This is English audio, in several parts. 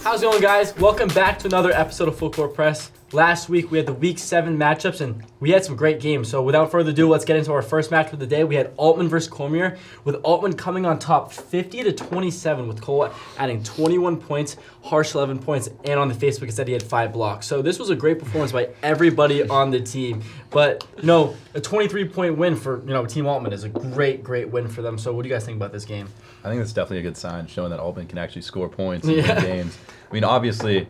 How's it going, guys? Welcome back to another episode of Full Court Press. Last week, we had the Week 7 matchups, and we had some great games. So without further ado, let's get into our first match of the day. We had Altman versus Cormier, with Altman coming on top 50-27, with Cole adding 21 points, Harsh 11 points, and on the Facebook it said he had 5 blocks. So this was a great performance by everybody on the team. But, a 23-point win for, Team Altman is a great, great win for them. So what do you guys think about this game? I think that's definitely a good sign, showing that Altman can actually score points in win games. I mean, obviously,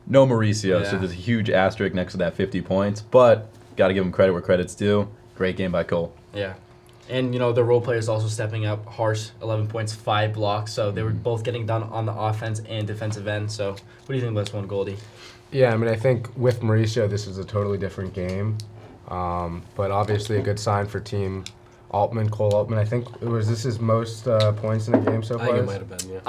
no Mauricio, so there's a huge asterisk next to that 50 points. But got to give him credit where credit's due. Great game by Cole. Yeah. And, the role players also stepping up. Harsh, 11 points, 5 blocks. So they were both getting done on the offense and defensive end. So what do you think about this one, Goldie? Yeah, I think with Mauricio, this is a totally different game. But obviously a good sign for Team Altman, Cole Altman. I think this his most points in a game so far. I think it might have been, yeah.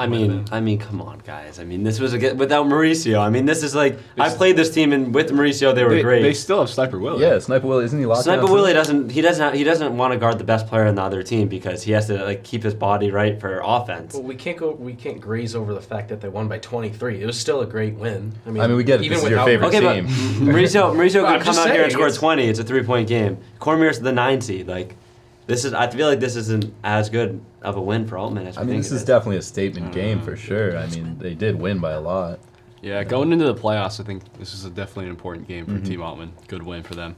I mean, come on, guys. This was without Mauricio. This is like I played this team, and with Mauricio, they were great. They still have Sniper Willie. Yeah, Sniper Willie, isn't he locked Sniper down Willie doesn't want to guard the best player on the other team because he has to keep his body right for offense. Well, we can't graze over the fact that they won by 23. It was still a great win. We get it. This is your favorite team. But Mauricio could come out here and score it's 20. It's a 3-point game. Cormier's the 9 seed. I feel like this isn't as good of a win for Altman as we think this is definitely a statement game for sure. They did win by a lot. Yeah, going into the playoffs, I think this is definitely an important game for Team Altman. Good win for them.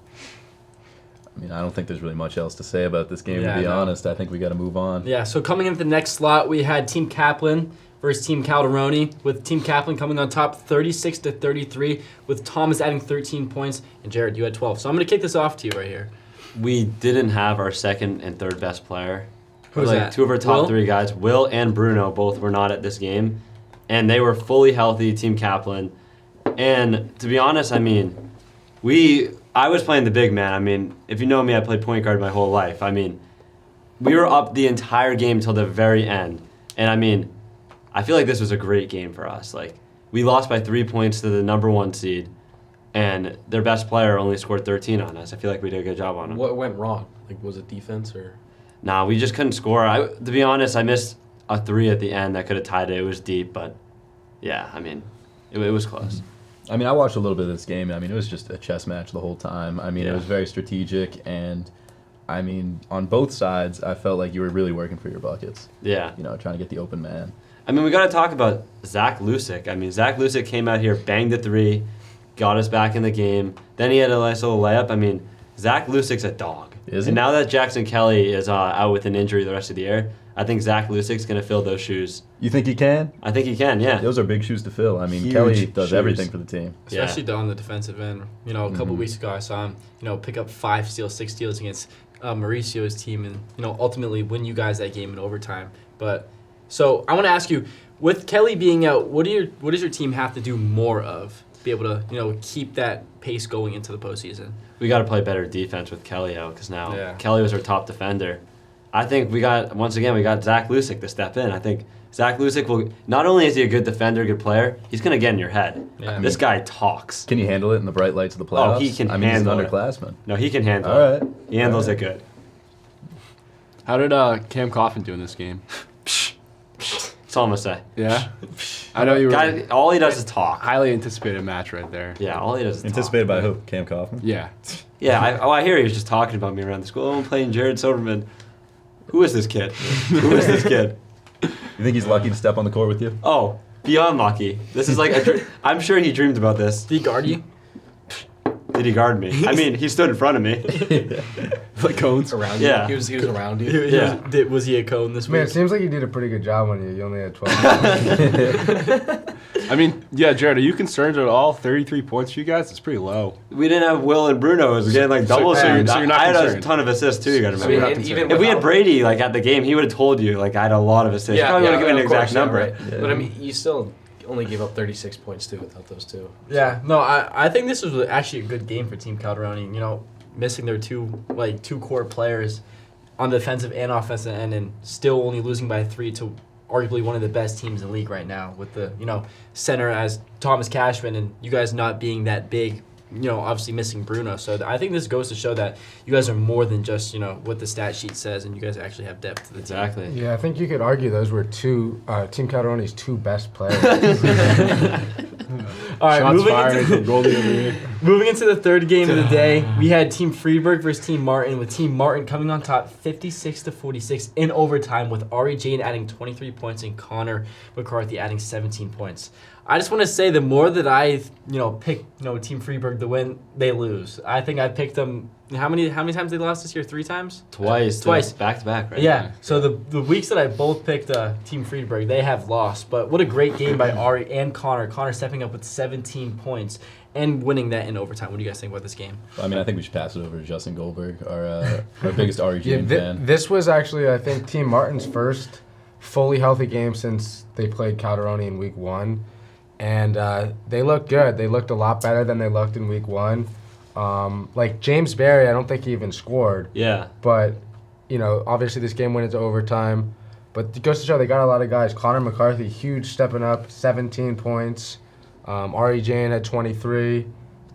I don't think there's really much else to say about this game, to be honest. I think we got to move on. Yeah, so coming into the next slot, we had Team Kaplan versus Team Calderoni, with Team Kaplan coming on top 36-33, with Thomas adding 13 points, and Jared, you had 12. So I'm going to kick this off to you right here. We didn't have our second and third best player. Who's that? 2 of our top Will? 3 guys, Will and Bruno, both were not at this game. And they were fully healthy, Team Kaplan. And to be honest, I was playing the big man. If you know me, I played point guard my whole life. We were up the entire game till the very end. And I feel like this was a great game for us. We lost by 3 points to the number 1 seed. And their best player only scored 13 on us. I feel like we did a good job on him. What went wrong? Was it defense or? Nah, we just couldn't score. To be honest, I missed a 3 at the end that could have tied it. It was deep, but yeah, it was close. I watched a little bit of this game. It was just a chess match the whole time. It was very strategic, and on both sides, I felt like you were really working for your buckets. Yeah. Trying to get the open man. We got to talk about Zach Lusick. Zach Lusick came out here, banged the 3, got us back in the game. Then he had a nice little layup. Zach Lusick's a dog. Is he? And now that Jackson Kelly is out with an injury the rest of the year, I think Zach Lusick's going to fill those shoes. You think he can? I think he can, yeah. Those are big shoes to fill. Huge Kelly does shoes. Everything for the team. Especially on the defensive end. A couple weeks ago, I saw him, pick up 5 steals, 6 steals against Mauricio's team and, ultimately win you guys that game in overtime. But, so I want to ask you, with Kelly being out, what does your team have to do more of to be able to, keep that pace going into the postseason? We got to play better defense with Kelly out because now Kelly was our top defender. I think we got Zach Lusick to step in. I think Zach Lusick will, not only is he a good defender, good player, he's going to get in your head. Yeah. This guy talks. Can he handle it in the bright lights of the playoffs? Oh, he can he's handle an it. underclassman. No, he can handle All it. right. He handles All it good. How did Cam Coffin do in this game? That's all I'm going to say. Yeah? I know you were Guy, all he does is talk. highly anticipated match right there. Yeah, all he does is Anticipated talk. by who? Cam Kaufman? Yeah. Yeah, I hear he was just talking about me around the school. Oh, I'm playing Jared Silverman. Who is this kid? Who is this kid? You think he's lucky to step on the court with you? Oh, beyond lucky. This is like I'm sure he dreamed about this. Did he guard you? Did he guard me? He stood in front of me. Like cones. Around you? Yeah. He was around you? Yeah. Was he a cone this Man, week? it seems like you did a pretty good job on you. You only had 12. Jared, are you concerned at all? 33 points for you guys? It's pretty low. We didn't have Will and Bruno. It was getting double. so you're not I had a concerned. ton of assists too. You got to So you're remember. not even concerned. If we had without- Brady at the game, he would have told you I had a lot of assists. Yeah, Probably would have given an of course, exact number. Right. Yeah. But you still only gave up 36 points too without those two. Yeah, no, I think this was actually a good game for Team Calderoni. Missing their two core players on the defensive and offensive end, and still only losing by 3 to arguably one of the best teams in the league right now, with the center as Thomas Cashman, and you guys not being that big obviously missing Bruno. So I think this goes to show that you guys are more than just, what the stat sheet says, and you guys actually have depth to the team. Exactly. Yeah, I think you could argue those were Team Calderone's two best players. All right, Shots fired from Goldie over here. moving into the third game of the day, we had Team Friedberg versus Team Martin, with Team Martin coming on top 56-46 in overtime, with Ari Jane adding 23 points and Connor McCarthy adding 17 points. I just want to say the more that I, pick, Team Friedberg to win, they lose. I think I picked them. How many times they lost this year? 3 times? Twice. Twice. Back to back, right? Yeah. So the weeks that I both picked Team Friedberg, they have lost. But what a great game by Ari and Connor. Connor stepping up with 17 points and winning that in overtime. What do you guys think about this game? I mean, I think we should pass it over to Justin Goldberg, our biggest RG fan. This was actually, I think, Team Martin's first fully healthy game since they played Calderone in week 1. And they looked good. They looked a lot better than they looked in week 1. Like James Barry, I don't think he even scored. Yeah. But, obviously this game went into overtime. But it goes to show they got a lot of guys. Connor McCarthy, huge, stepping up, 17 points. Ari Jane had 23.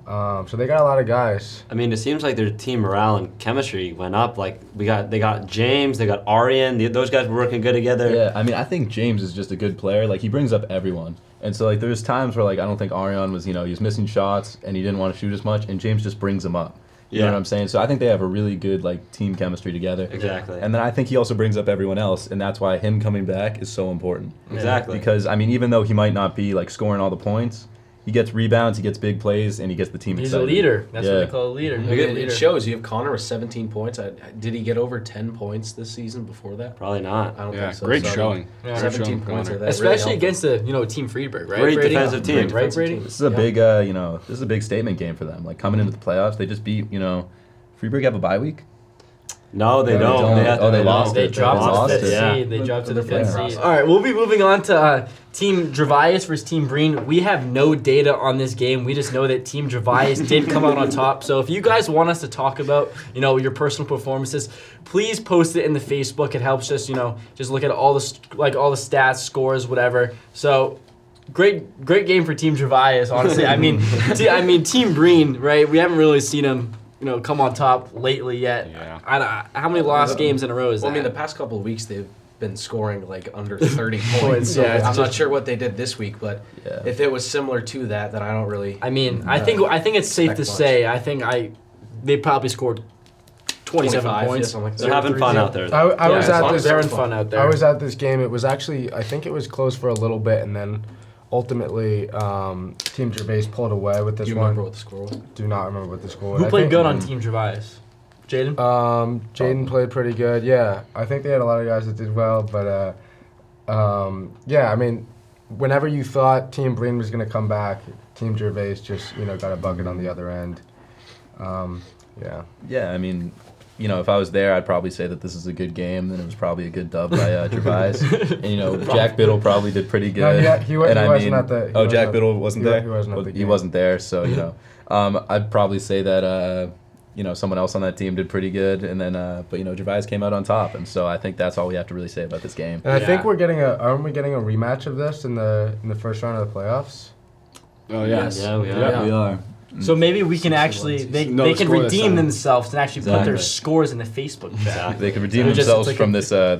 So they got a lot of guys. I mean, it seems like their team morale and chemistry went up. Like they got James, they got Arian. Those guys were working good together. Yeah, I mean, I think James is just a good player. Like, he brings up everyone. And so, like, there's times where, like, I don't think Arian was, he was missing shots and he didn't want to shoot as much, and James just brings them up. You know what I'm saying? So I think they have a really good, like, team chemistry together. Exactly. And then I think he also brings up everyone else, and that's why him coming back is so important. Exactly. Because, I mean, even though he might not be, like, scoring all the points, he gets rebounds, he gets big plays, and he gets the team He's excited. a leader. That's what Yeah. they call a leader. It shows. You have Connor with 17 points. Did he get over 10 points this season before that? Probably not. I don't Yeah, think so. great So, showing. Yeah. Great 17 showing, points. Connor. That Especially really against the Team Friedberg, right? Great Brady? defensive team. Right, Defensive Brady? team. This is a big, this is a big statement game for them. Like, coming into the playoffs, they just beat, Freeburg have a bye week? No, they No, they don't. don't. Have to- Oh, they lost They it. dropped They to lost the fifth it. Yeah. seed. They dropped to the Yeah. fifth seed. All right, we'll be moving on to Team Gervais versus Team Breen. We have no data on this game. We just know that Team Gervais did come out on top. So if you guys want us to talk about, your personal performances, please post it in the Facebook. It helps us, just look at all the stats, scores, whatever. So great game for Team Gervais. Honestly, I mean, Team Breen, right? We haven't really seen them, come on top lately yet. Yeah. How many lost games in a row is Well, that? I mean, the past couple of weeks they've been scoring like under 30 points. So Yeah, it's I'm not just- sure what they did this week, but Yeah. if it was similar to that, then I don't really. I mean, I think it's safe to expect say they probably scored 27 25, points. yeah, something like that. They're having fun out there. I was Yeah, as at long this. as they're having fun out there. I was at this game. It was actually, I think it was close for a little bit, and then ultimately Team Gervais pulled away with Do this you one. remember what the score was? Do not remember what the score was. Who I played think- good on Team Gervais? Jaden? Jaden played pretty good. Yeah, I think they had a lot of guys that did well, but yeah, I mean, whenever you thought Team Breen was going to come back, Team Gervais just got a bucket on the other end. Yeah. Yeah, I mean, if I was there, I'd probably say that this is a good game. Then it was probably a good dub by Gervais. And Jack Biddle probably did pretty No, good. he wasn't at the. Oh, Jack Biddle wasn't there. He wasn't at the He game. wasn't there, so I'd probably say that someone else on that team did pretty good, and then but Gervais came out on top, and so I think that's all we have to really say about this game. And I think Yeah. aren't we getting a rematch of this in the first round of the playoffs? Oh, yeah. Yes. Yeah, we are. Yeah, we are. So maybe we can actually they No, can score this redeem time. themselves and actually put their Exactly. scores in the Facebook chat. Exactly. They could redeem So just- themselves it's like from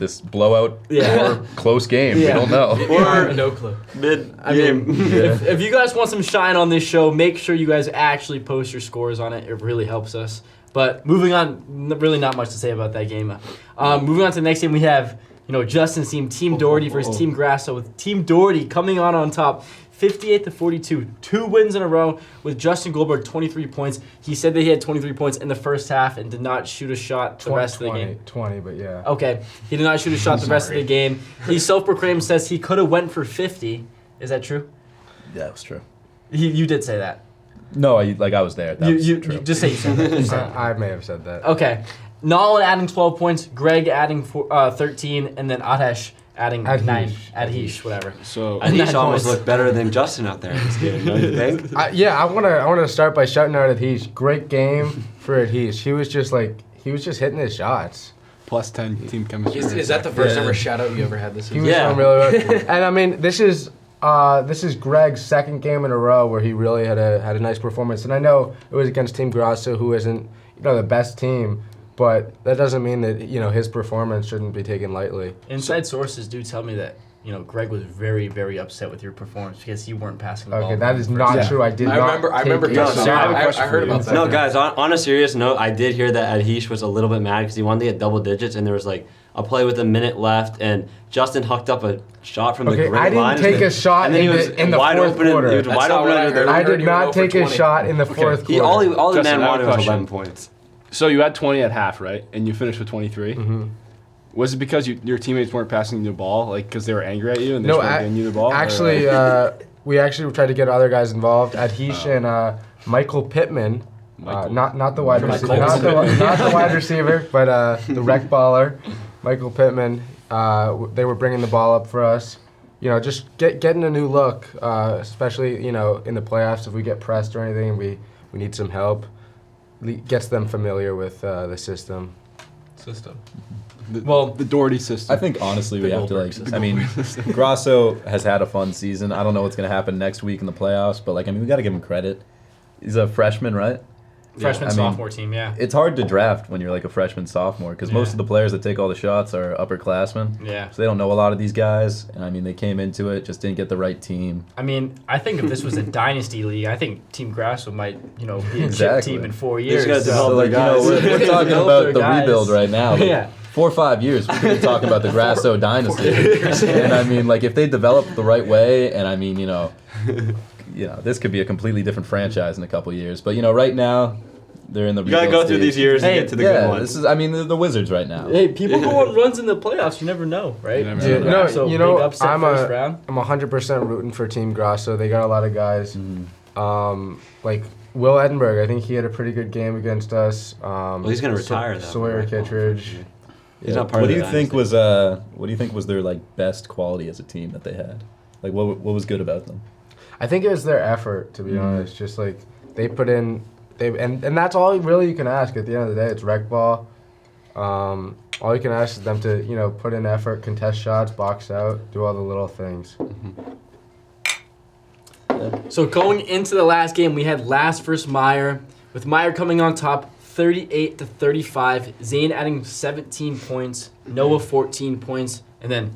this blowout Yeah. or close game. We Yeah. don't know. Or No clue. Mid I mean, if you guys want some shine on this show, make sure you guys actually post your scores on it. It really helps us. But moving on, really not much to say about that game. Moving on to the next game, we have Justin's team, Team Doherty versus Team Grasso, with Team Doherty coming on top, 58-42, 2 wins in a row with Justin Goldberg, 23 points. He said that he had 23 points in the first half and did not shoot a shot the rest of the game. 20, but yeah. Okay, he did not shoot a shot the rest of the game. He self-proclaimed says he could have went for 50. Is that true? Yeah, that was true. You did say that. No, I was there. That was You true. just say you said that. Just say it. I may have said that. Okay. Nolan adding 12 points, Greg adding 13, and then Adesh adding Adhish. 9. Adhish, whatever. So, I think 9 almost points. looked better than Justin out there in this game, don't you think? I want to start by shouting out Adhish. Great game for Adhish. He was just hitting his shots. plus 10 team chemistry. Is that the first ever shout out you ever had this He season? was Yeah. doing really well. And I mean, this is This is Greg's second game in a row where he really had a nice performance, and I know it was against Team Grasso, who isn't the best team, but that doesn't mean that his performance shouldn't be taken lightly. Inside sources do tell me that Greg was very, very upset with your performance because you weren't passing the ball. Okay, that is not true. I did not. I remember. take a No, shot. I heard about that. No, guys, on a serious note, I did hear that Adhish was a little bit mad because he wanted to get double digits, and there was like a play with a minute left, and Justin hucked up a shot from the Okay, great I line. didn't take a shot and then he in was the wide fourth open. quarter. He was That's wide not open what I under heard. the. I did He went not 0 for take a 20. shot in the fourth He quarter. all the Justin, man I have wanted a was question. 11 points. So you had 20 at half, right? And you finished with 23. Mm-hmm. Was it because your teammates weren't passing you the ball, like because they were angry at you and they No, just weren't getting you the ball? actually, we actually tried to get other guys involved. Adhish and Michael Pittman, not the wide receiver, not the wide receiver, but the rec baller, Michael Pittman. They were bringing the ball up for us. Just getting a new look, especially in the playoffs. If we get pressed or anything, we need some help. Gets them familiar with the system. the Doherty system. I think honestly we have to Goldberg system. I mean, Grasso has had a fun season. I don't know what's gonna happen next week in the playoffs, but we got to give him credit. He's a freshman, right? Freshman, I mean, sophomore team, yeah. It's hard to draft when you're like a freshman, sophomore, because most Yeah. of the players that take all the shots are upperclassmen. Yeah. So they don't know a lot of these guys, and I mean they came into it, just didn't get the right team. I mean, I think if this was a dynasty league, I think Team Grasso might, be a chip Exactly. team in 4 They years. just gotta So develop their guys. we're talking Develop about their the guys. rebuild right now. Like, Yeah. 4 or 5 years, we're gonna be talking about the Grasso dynasty. And I mean, if they develop the right way, and I mean, this could be a completely different franchise in a couple years. But right now, they're in the. You gotta rebuild go through stage. these years Hey, to get to the Yeah, good ones. this is. I mean, they're the Wizards right now. Hey, people go on runs in the playoffs. You never know, right? You never Team know. No, Grasso, big big upset I'm first round. 100% rooting for Team Grasso. They got a lot of guys. Like Will Edinburgh, I think he had a pretty good game against us. he's gonna retire, though. Sawyer Kittredge. He's not part What of do the you think dynasty. was? What do you think was their best quality as a team that they had? What was good about them? I think it was their effort, to be honest. Just they put in, and that's all really you can ask at the end of the day. It's rec ball. All you can ask is them to put in effort, contest shots, box out, do all the little things. So going into the last game, we had Last versus Meyer, with Meyer coming on top 38-35, Zane adding 17 points, Noah 14 points, and then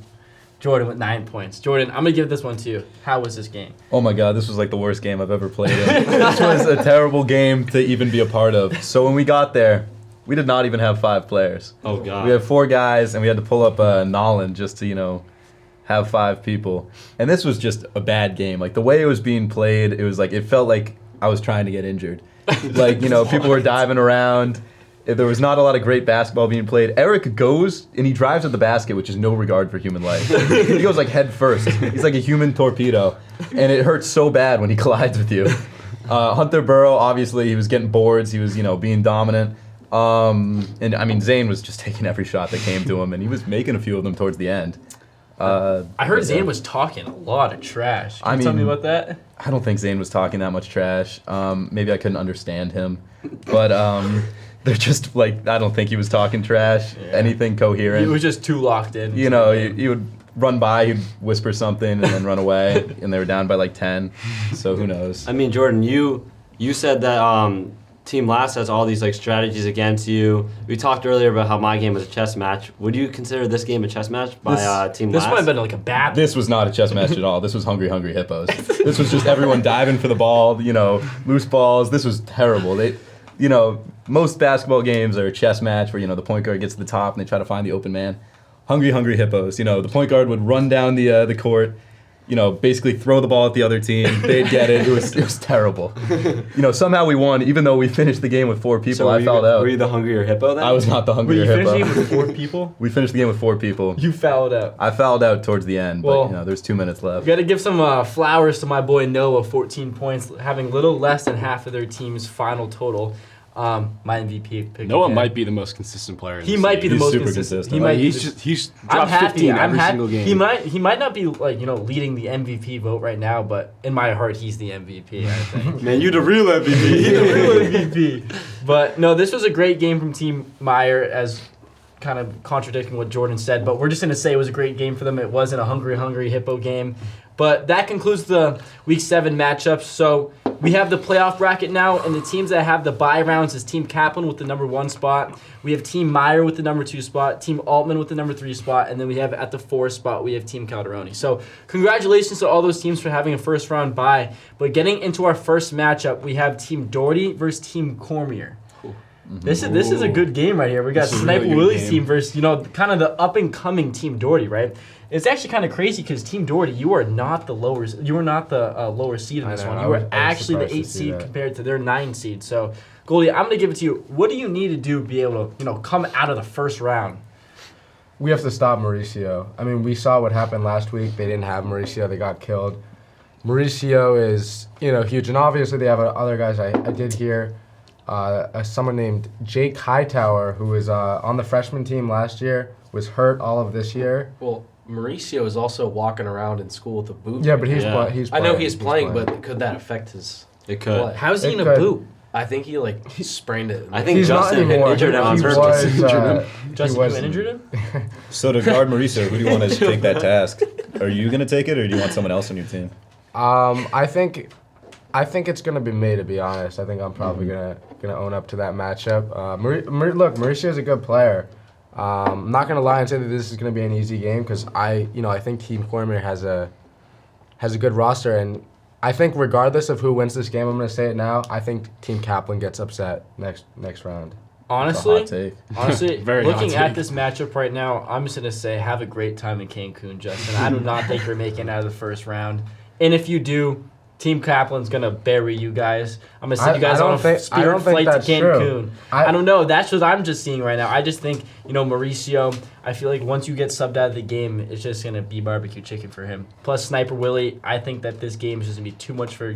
Jordan with 9 points. Jordan, I'm going to give this one to you. How was this game? Oh my God, this was the worst game I've ever played in. This was a terrible game to even be a part of. So when we got there, we did not even have 5 players. Oh god. We had 4 guys, and we had to pull up Nolan just to, have 5 people. And this was just a bad game. The way it was being played, it was it felt like I was trying to get injured. People were diving around. There was not a lot of great basketball being played. Eric goes, and he drives at the basket, which is no regard for human life. He goes head first. He's like a human torpedo. And it hurts so bad when he collides with you. Hunter Burrow, obviously, he was getting boards. He was, being dominant. And I mean, Zane was just taking every shot that came to him, and he was making a few of them towards the end. I heard Zane was talking a lot of trash. Can you tell me about that? I don't think Zane was talking that much trash. Maybe I couldn't understand him, but they're just I don't think he was talking trash. Yeah. Anything coherent. He was just too locked in. He would run by, he'd whisper something, and then run away, and they were down by 10. So who knows? I mean, Jordan, you said that Team Last has all these strategies against you. We talked earlier about how my game was a chess match. Would you consider this game a chess match by Team This Last? might have been a bad. This was not a chess match at all. This was Hungry Hungry Hippos. This was just everyone diving for the ball, loose balls. This was terrible. Most basketball games are a chess match where, the point guard gets to the top and they try to find the open man. Hungry Hungry Hippos. The point guard would run down the court, basically throw the ball at the other team. They'd get it. It was terrible. Somehow we won, even though we finished the game with 4 people. So I fouled out. Were you the hungrier hippo then? I was not the Were hungrier you hippo. finishing with 4 people? We finished the game with 4 people. You fouled out. I fouled out towards the end, Well, but there's 2 minutes left. We got to give some flowers to my boy Noah, 14 points, having little less than half of their team's final total. My MVP pick. Noah again. might be the most consistent player. In He this might be league. the He's most super consistent. consistent. He might. He's I'm dropped happy. 15 I'm every happy. single game. He might not be leading the MVP vote right now, but in my heart he's the MVP. I think. Man, you the real MVP. He's the real MVP. But no, this was a great game from Team Meyer, as kind of contradicting what Jordan said. But we're just gonna say it was a great game for them. It wasn't a hungry hippo game. But that concludes the Week 7 matchups. So we have the playoff bracket now, and the teams that have the bye rounds is Team Kaplan with the number 1 spot. We have Team Meyer with the number 2 spot, Team Altman with the number 3 spot, and then we have at the 4 spot, we have Team Calderoni. So congratulations to all those teams for having a first round bye. But getting into our first matchup, we have Team Doherty versus Team Cormier. This is a good game right here. We got This is a Sniper really good Willie's game. team versus, kind of the up and coming Team Doherty, right? It's actually kind of crazy because Team Doherty, you are not the lower seed in I this know, one. I You was were actually the surprised to 8 see seed that. compared to their 9 seed. So, Goldie, I'm gonna give it to you. What do you need to do to be able to, come out of the first round? We have to stop Mauricio. I mean, we saw what happened last week. They didn't have Mauricio. They got killed. Mauricio is, huge. And obviously they have other guys. I did hear someone named Jake Hightower, who was on the freshman team last year, was hurt all of this year. Well, Mauricio is also walking around in school with a boot. Yeah, but he's Yeah. he's I playing. know he's playing, but could that affect his It could. play? How's he It in a could. boot? I think he sprained it. I think He's not Justin anymore. injured him on He purpose. was, Justin, was- you injured him? So to guard Mauricio, who do you want to take that task? Are you going to take it, or do you want someone else on your team? I think it's gonna be me, to be honest. I think I'm probably gonna own up to that matchup. Look, Mauricio's a good player. I'm not gonna lie and say that this is gonna be an easy game because I think Team Cormier has a good roster, and I think regardless of who wins this game, I'm gonna say it now. I think Team Kaplan gets upset next round. Honestly, Hot take. Honestly, Very hot looking at take. this matchup right now, I'm just gonna say have a great time in Cancun, Justin. I do not think you're making it out of the first round, and if you do, Team Kaplan's gonna bury you guys. I'm gonna send you guys I on don't a think- I spirit don't think flight to that's true. Cancun. I- I don't know. That's what I'm just seeing right now. I just think Mauricio. I feel like once you get subbed out of the game, it's just gonna be barbecue chicken for him. Plus Sniper Willie. I think that this game is just gonna be too much for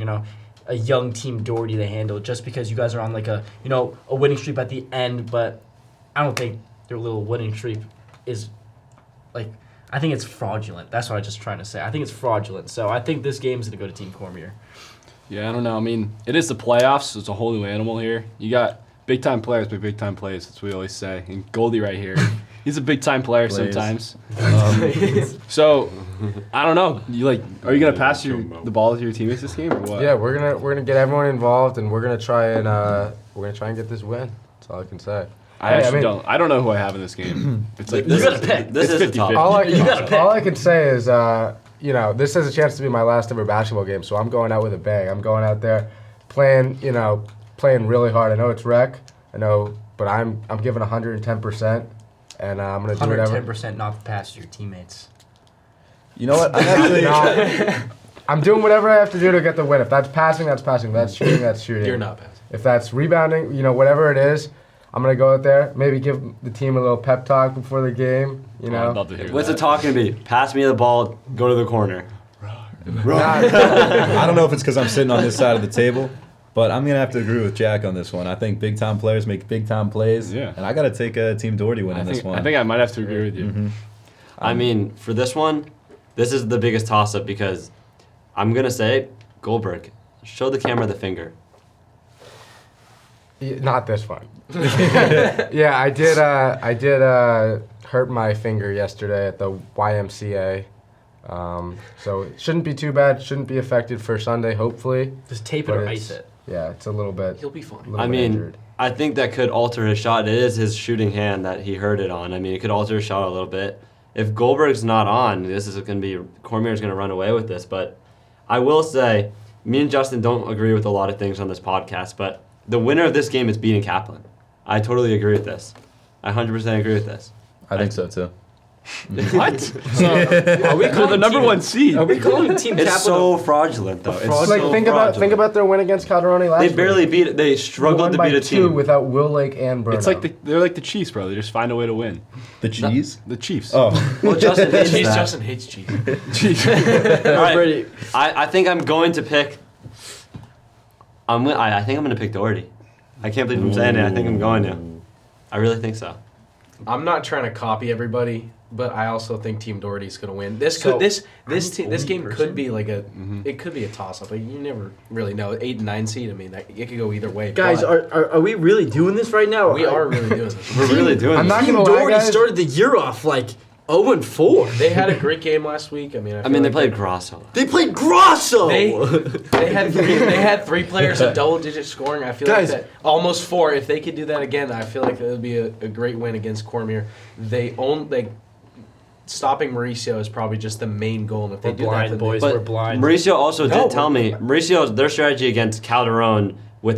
a young Team Doherty to handle. Just because you guys are on like a winning streak at the end, but I don't think their little winning streak is like. I think it's fraudulent. That's what I'm just trying to say. I think it's fraudulent. So I think this game's gonna go to Team Cormier. Yeah, I don't know. I mean, it is the playoffs, so it's a whole new animal here. You got big time players, but big time plays. That's what we always say. And Goldie right here, he's a big time player Plays. sometimes. So I don't know. Are you gonna pass the ball to your teammates this game or what? Yeah, we're gonna get everyone involved, and we're gonna try and get this win. That's all I can say. I Hey, I actually mean- don't. I don't know who I have in this game. It's like You gotta pick. This It's is tough. 50-50. All I can say is, this has a chance to be my last ever basketball game, so I'm going out with a bang. I'm going out there playing really hard. I know it's rec, but I'm giving 110%, and I'm gonna do whatever. 110% not to pass to your teammates. You know what? I actually, I'm doing whatever I have to do to get the win. If that's passing, that's passing. If that's shooting, that's shooting. You're not passing. If that's rebounding, whatever it is, I'm gonna go out there. Maybe give the team a little pep talk before the game. I'd love to hear What's that. the talk gonna be? Pass me the ball. Go to the corner. I don't know if it's because I'm sitting on this side of the table, but I'm gonna have to agree with Jack on this one. I think big time players make big time plays. Yeah. And I gotta take Team Doherty winning this one. I think I might have to agree with you. I mean, for this one, this is the biggest toss up because I'm gonna say Goldberg. Show the camera the finger. Not this one. Yeah, I did hurt my finger yesterday at the YMCA. So it shouldn't be too bad. Shouldn't be affected for Sunday, hopefully. Just tape it But or it's- ice it. Yeah, it's a little bit. He'll be fine. little I bit mean, injured. I think that could alter his shot. It is his shooting hand that he hurt it on. I mean, it could alter his shot a little bit. If Goldberg's not on, Cormier's going to run away with this. But I will say, me and Justin don't agree with a lot of things on this podcast, but the winner of this game is beating Kaplan. I totally agree with this. I 100% agree with this. I think so too. What? So, are we They're calling the number team, one seed. Are we calling Team It's Kaplan? so fraudulent, though. It's Like so think fraudulent. about their win against Calderoni last They week. barely beat it. They They struggled won to by beat a 2 team. without Will Lake and Bruno. It's like they're like the Chiefs, bro. They just find a way to win. The cheese? The Chiefs. Oh. Well, Justin hates that. Justin hates cheese. All right. Brady. I think I'm going to pick. I think I'm going to pick Doherty. I can't believe I'm saying it. I think I'm going to. I really think so. I'm not trying to copy everybody, but I also think Team Doherty's going to win. This So, could this I'm the game only could person? be like it could be a toss up. Like, you never really know. 8 and 9 seed. I mean, it could go either way. Guys, but are we really doing this right now? we are really doing this. We're really doing I'm this. not Team gonna lie, Doherty guys. started the year off like 0-4. They had a great game last week. I mean, I mean, they played Grosso. They played Grosso. They had three players of double-digit scoring. I feel Guys. like that almost 4. If they could do that again, I feel like it would be a great win against Cormier. Stopping Mauricio is probably just the main goal. And if they We're do blind, that, boys. But We're blind. Mauricio also No, did tell me their strategy against Calderon when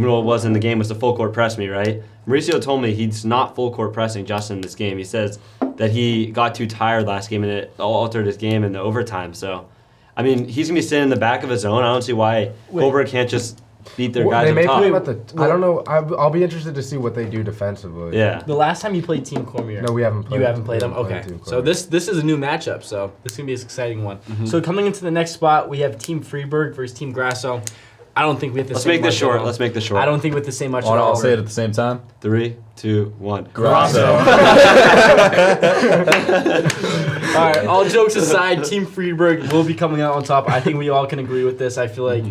Will was in the game was to full court press me, right? Mauricio told me he's not full court pressing Justin in this game. He says that he got too tired last game and it altered his game in the overtime. So, I mean, he's gonna be sitting in the back of his zone. I don't see why Colbert can't just beat their guys They up may top. play him at the. I don't know. I'll be interested to see what they do defensively. Yeah. The last time you played Team Cormier. No, we haven't played. You haven't played them? We haven't Okay. played Team So Cormier. this is a new matchup, so this is going to be an exciting one. So coming into the next spot, we have Team Freeburg versus Team Grasso. I don't think we have to Let's say make this much at short. all. Let's make this short. I don't think we have to say much at I'll all. say it at the same time. 3, 2, 1. Grasso. All right, all jokes aside, Team Freeburg will be coming out on top. I think we all can agree with this. I feel like,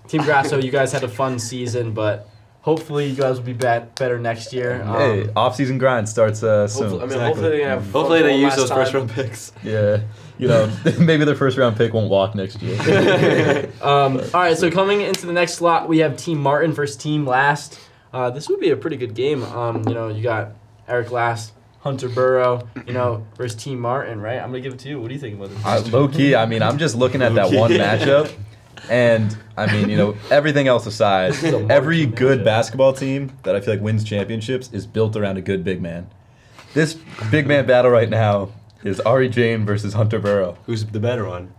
Team Grasso, you guys had a fun season, but hopefully you guys will be better next year. Hey, off-season grind starts soon. hopefully they have. Hopefully they use last those time. first round picks. Yeah, maybe their first round pick won't walk next year. All right, so coming into the next slot, we have Team Martin versus Team Last. This would be a pretty good game. You got Eric Last, Hunter Burrow, versus Team Martin, right? I'm gonna give it to you. What do you think about this? Low key, I mean, I'm just looking at that one matchup, and I mean, everything else aside, every good basketball team that I feel like wins championships is built around a good big man. This big man battle right now is Ari Jane versus Hunter Burrow. Who's the better one?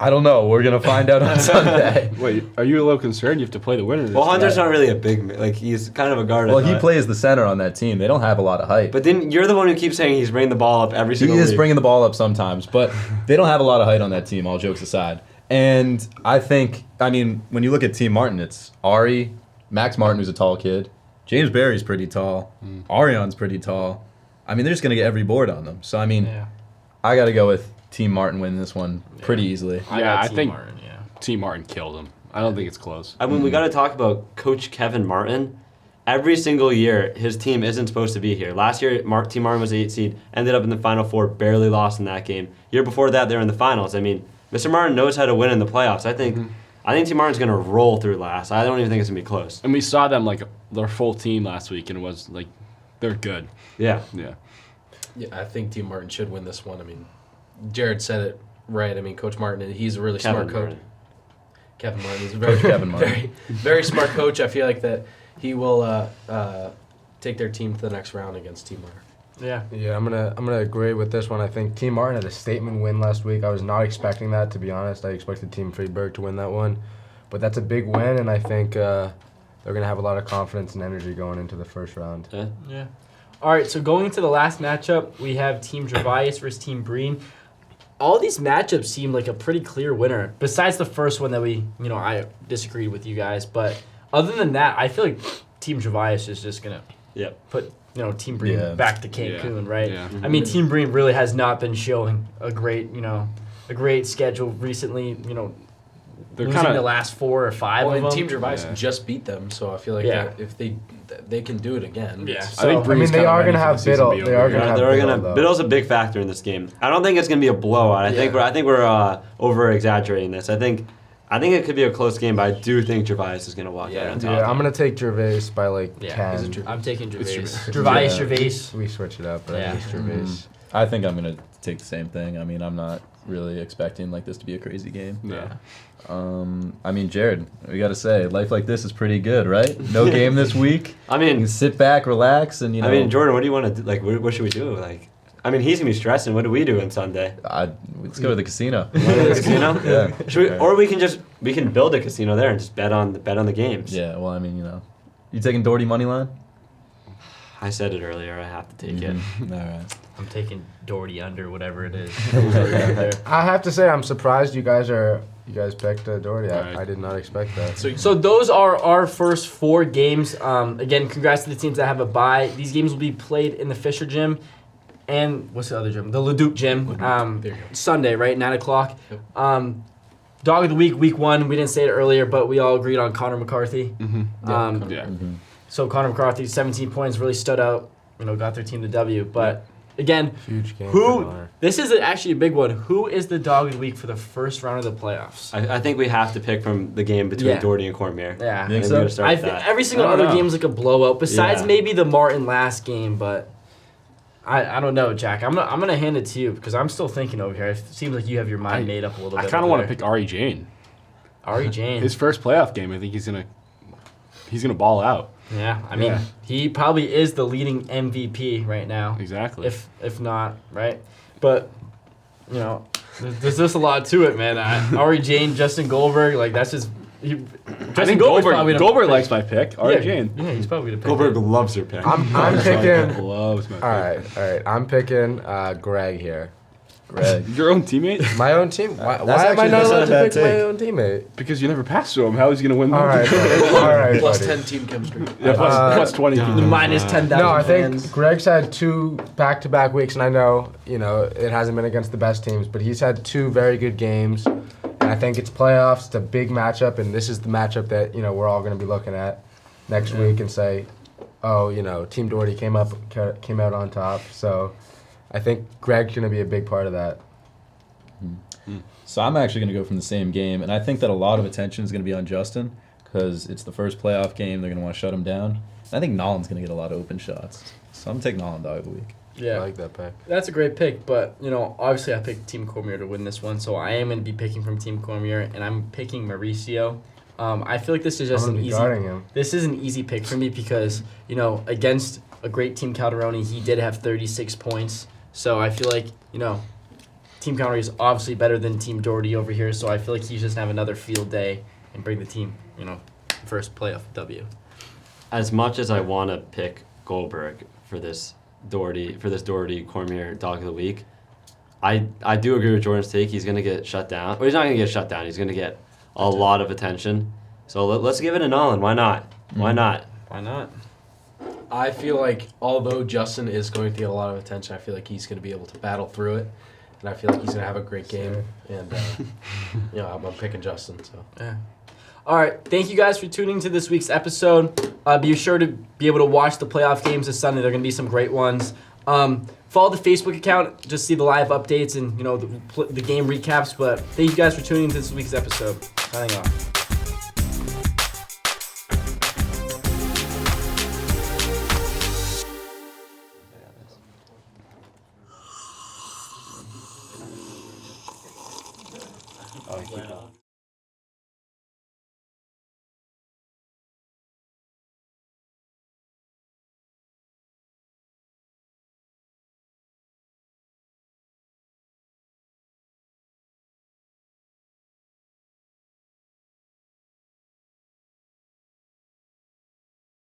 I don't know. We're gonna find out on Sunday. Wait, are you a little concerned? You have to play the winner. This Well, Hunter's time. not really a big man. Like, he's kind of a guard. Well, I he thought. plays the center on that team. They don't have a lot of height. But then you're the one who keeps saying he's bringing the ball up every He single is week. bringing the ball up sometimes, but they don't have a lot of height on that team, all jokes aside. And I think, when you look at Team Martin, it's Ari, Max Martin, who's a tall kid. James Barry's pretty tall. Arion's pretty tall. They're just going to get every board on them. So, Yeah. I got to go with Team Martin winning this one pretty easily. I Yeah, got I Team think- Martin, yeah. Team Martin killed him. I don't think it's close. I mean, we got to talk about Coach Kevin Martin. Every single year, his team isn't supposed to be here. Last year, Team Martin was 8 seed, ended up in the Final Four, barely lost in that game. Year before that, they were in the finals. Mr. Martin knows how to win in the playoffs. I think Team Martin's going to roll through last. I don't even think it's going to be close. And we saw them their full team last week, and it was they're good. Yeah. Yeah. Yeah, I think Team Martin should win this one. Jared said it right. Coach Martin, he's a really Kevin smart coach. Martin. Kevin Martin, he's a very, Coach Kevin Martin. very, very smart coach. I feel like that he will take their team to the next round against Team Martin. Yeah. Yeah, I'm gonna agree with this one. I think Team Martin had a statement win last week. I was not expecting that, to be honest. I expected Team Freeburg to win that one, but that's a big win, and I think they're gonna have a lot of confidence and energy going into the first round. Yeah. Yeah. All right, so going into the last matchup, we have Team Gervais versus Team Breen. All these matchups seem like a pretty clear winner, besides the first one that I disagreed with you guys. But other than that, I feel like Team Gervais is just going to Yep. put, Team Breen Yeah. back to Cancun, right? Yeah. Team Breen really has not been showing a great schedule recently, They're losing kind the of last 4 or 5 Well, of and them. Team Gervais Yeah. just beat them, so I feel like Yeah. if they can do it again. Yeah. it's- I think So, Breen's they kinda are ready gonna for have the season to Biddle. be They over. are gonna have They're Biddle, gonna. though. Biddle's a big factor in this game. I don't think it's gonna be a blowout. I think we're over exaggerating this. I think it could be a close game, but I do think Gervais is gonna walk out on top. Yeah, I'm gonna take Gervais by Yeah, 10. I'm taking Gervais. Gervais. Gervais, Yeah. Gervais. We switch it up, but Yeah. I think it's Gervais. I think I'm going to take the same thing. I'm not really expecting this to be a crazy game. Yeah. Jared, we got to say, life like this is pretty good, right? No game this week. I You mean, can sit back, relax, and Jordan, what do you want to do? What should we do? He's gonna be stressing. What do we do on Sunday? let's go to the casino. The casino? Yeah. Should we, or we can build a casino there and just bet on the games. Yeah, well, you taking Doherty money line? I said it earlier. I have to take it. All right. I'm taking Doherty under, whatever it is. I have to say, I'm surprised you guys picked Doherty. Right. I did not expect that. So those are our first 4 games. Again, congrats to the teams that have a bye. These games will be played in the Fisher Gym. And what's the other gym? The Leduc Gym. There you go. Sunday, right? 9 o'clock. Yep. Dog of the week, week 1. We didn't say it earlier, but we all agreed on Connor McCarthy. Yeah. So Connor McCarthy, 17 points, really stood out. Got their team the W. But again, Huge game. for who? Donner. This is actually a big one. Who is the dog of the week for the first round of the playoffs? I think we have to pick from the game between Yeah. Doherty and Cormier. Yeah, Think I think so? we're gonna start with that. every single I don't other know. game is like a blowout. Besides Yeah. maybe the Martin last game, but I don't know, Jack. I'm gonna hand it to you because I'm still thinking over here. It seems like you have your mind made up a little I bit. kind of want to over pick Ari Jane. there. Ari Jane. His first playoff game, I think he's gonna ball out. Yeah, I mean, Yeah. he probably is the leading MVP right now. Exactly. If not, right? But you know, there's just a lot to it, man. Ari Jane, Justin Goldberg, like that's just. I Justin think Goldberg's probably gonna Goldberg pick. likes my pick. Ari Yeah, Jane. Yeah, he's probably gonna pick. Goldberg it. loves your pick. I'm picking. Loves my pick. All right. I'm picking Greg here. Greg. Your own teammate? My own team. Why am I actually- not that's allowed not a to bad pick my take. own teammate? Because you never passed to him. How is he gonna win? All right, buddy. All right, Plus buddy. 10 team chemistry. Yeah, plus 20. The minus 10,000 No, I think fans. Greg's had 2 back-to-back weeks, and I know, it hasn't been against the best teams, but he's had 2 very good games, and I think it's playoffs. It's a big matchup, and this is the matchup that we're all going to be looking at next week and say, oh, Team Doherty came out on top. So I think Greg's going to be a big part of that. So I'm actually going to go from the same game, and I think that a lot of attention is going to be on Justin because it's the first playoff game. They're going to want to shut him down. And I think Nolan's going to get a lot of open shots. So I'm taking Nolan dog of the week. Yeah, I like that pick. that's a great pick, but obviously I picked Team Cormier to win this one, so I am going to be picking from Team Cormier, and I'm picking Mauricio. I feel like this is just I'm an going to be easy. guarding him. This is an easy pick for me because against a great Team Calderoni, he did have 36 points. So I feel like Team Calderoni is obviously better than Team Doherty over here. So I feel like he's just gonna have another field day and bring the team first playoff W. As much as I want to pick Goldberg for this Doherty Cormier dog of the week, I do agree with Jordan's take. He's gonna get shut down. Well, he's not gonna get shut down. He's gonna get a lot of attention. So let's give it a Nolan. Why not? Why not? Why not? I feel like although Justin is going to get a lot of attention, I feel like he's going to be able to battle through it. And I feel like he's going to have a great game. And, I'm picking Justin. So Yeah. All right. Thank you guys for tuning to this week's episode. Be sure to be able to watch the playoff games this Sunday. They're going to be some great ones. Follow the Facebook account. Just see the live updates and the game recaps. But thank you guys for tuning into this week's episode. Signing off.